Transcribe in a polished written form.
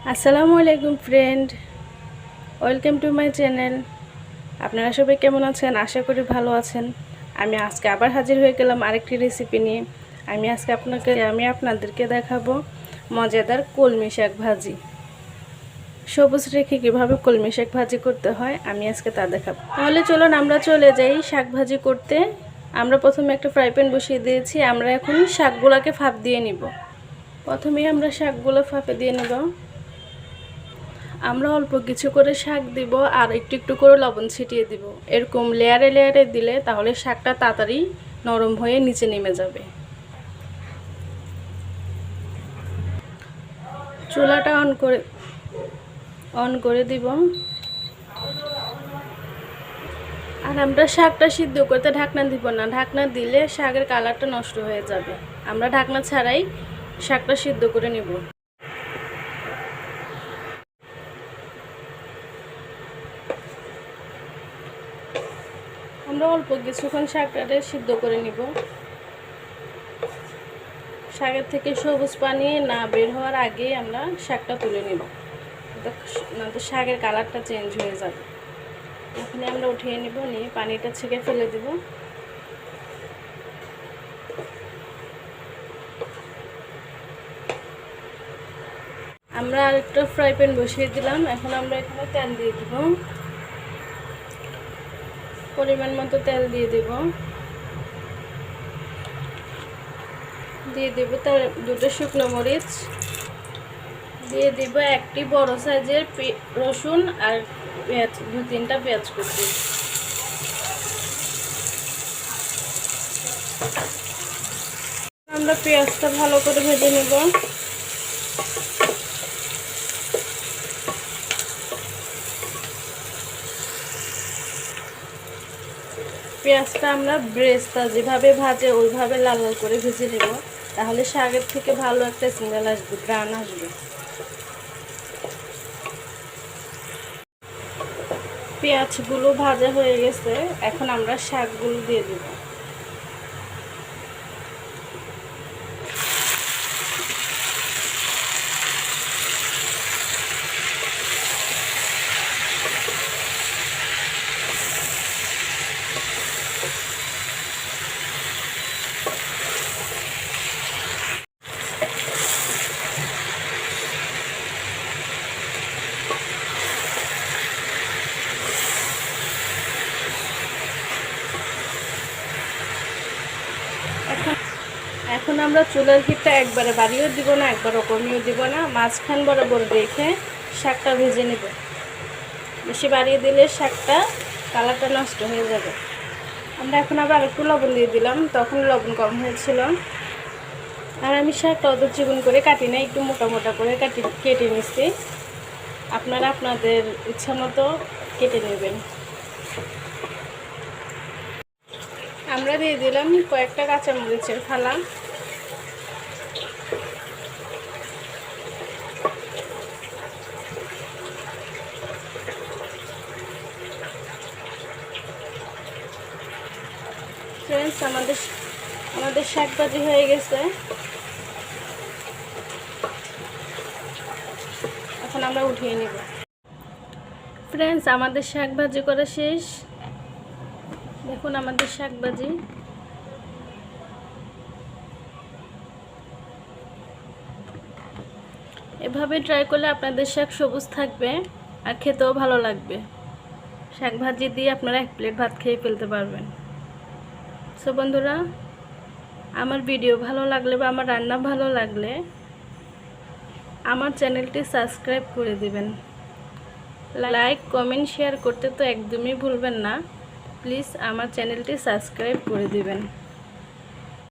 আসসালামু আলাইকুম friend, welcome to my channel. আপনারা সবাই কেমন আছেন? আশা করি ভালো আছেন। আমি আজকে আবার হাজির হয়ে গেলাম আরেকটি রেসিপি নিয়ে। আমি আপনাদেরকে দেখাবো মজাদার কলমি শাক ভাজি। সবুজ রেখে কীভাবে কলমি শাক ভাজি করতে হয় আমি আজকে তা দেখাবো। তাহলে চলুন আমরা চলে যাই শাক ভাজি করতে। আমরা প্রথমে একটা ফ্রাই প্যান বসিয়ে দিয়েছি। আমরা এখন শাকগুলোকে ভাপ দিয়ে নিব। প্রথমেই আমরা শাকগুলো ভাপে দিয়ে নেব। আমরা অল্প কিছু করে শাক দিব আর একটু একটু করে লবণ ছিটিয়ে দিব। এরকম লেয়ারে লেয়ারে দিলে তাহলে শাকটা তাড়াতাড়ি নরম হয়ে নিচে নেমে যাবে। চুলাটা অন করে দিব। আর আমরা শাকটা সিদ্ধ করতে ঢাকনা দিব না, ঢাকনা দিলে শাকের কালারটা নষ্ট হয়ে যাবে। আমরা ঢাকনা ছাড়াই শাকটা সিদ্ধ করে নিব। আমরা অল্প কিছুক্ষণ শাকটাকে সিদ্ধ করে নিব। শাকের থেকে সবুজ পানি না বের হওয়ার আগে আমরা শাকটা তুলে নিব, না তো শাকের কালারটা চেঞ্জ হয়ে যাবে। এখানে আমরা উঠিয়ে নিব, নিয়ে পানিটা ছেঁকে ফেলে দেব। আমরা আরেকটা ফ্রাই প্যান বসিয়ে দিলাম। এখন আমরা এখানে তেল দিয়ে দিব, পরিমাণ মতো তেল দিয়ে দেব। তার দুটো শুকনো মরিচ দিয়ে দিব, একটি বড় সাইজের রসুন আর পেঁয়াজ, 2-3টা পেঁয়াজ কুচি। আমরা পেঁয়াজটা ভালো করে ভেজে নেব। পেঁয়াজটা আমরা ব্রেস্তা যেভাবে ভাজে ওইভাবে লাল লাল করে ভেজে নেব, তাহলে শাকের থেকে ভালো একটা স্মেল আসবে, ঘ্রাণ আসবে। পেঁয়াজগুলো ভাজা হয়ে গেছে, এখন আমরা শাকগুলো দিয়ে দেব। এখন আমরা চুলার হিটটা একবারে বাড়িয়েও দিব না, একবারও কমিয়েও দিব না, মাঝখান বরাবর রেখে শাকটা ভেজে নেব। বেশি বাড়িয়ে দিলে শাকটা কালারটা নষ্ট হয়ে যাবে। আমরা এখন আবার একটু লবণ দিয়ে দিলাম, তখন লবণ কম হয়েছিল। আর আমি শাকটা অত চিকন করে কাটি না, একটু মোটা মোটা করে কেটে নিচ্ছি। আপনারা আপনাদের ইচ্ছা মতো কেটে নেবেন। আমরা দিয়ে দিলাম কয়েকটা কাঁচামরিচের ফালা। ফ্রেন্ডস, আমাদের শাক ভাজি হয়ে গেছে। এখন আমরা উঠিয়ে নিব। ফ্রেন্ডস, আমাদের শাক ভাজি করা শেষ। দেখুন আমাদের শাক ভাজি। এভাবে ট্রাই করলে আপনাদের শাক সবুজ থাকবে আর খেতেও ভালো লাগবে। শাক ভাজি দিয়ে আপনারা 1 প্লেট ভাত খেয়ে ফেলতে পারবেন। সো বন্ধুরা, আমার ভিডিও ভালো লাগলে বা আমার রান্না ভালো লাগলে আমার চ্যানেলটি সাবস্ক্রাইব করে দিবেন। লাইক, কমেন্ট, শেয়ার করতে তো একদমই ভুলবেন না। প্লিজ আমার চ্যানেলটি সাবস্ক্রাইব করে দিবেন।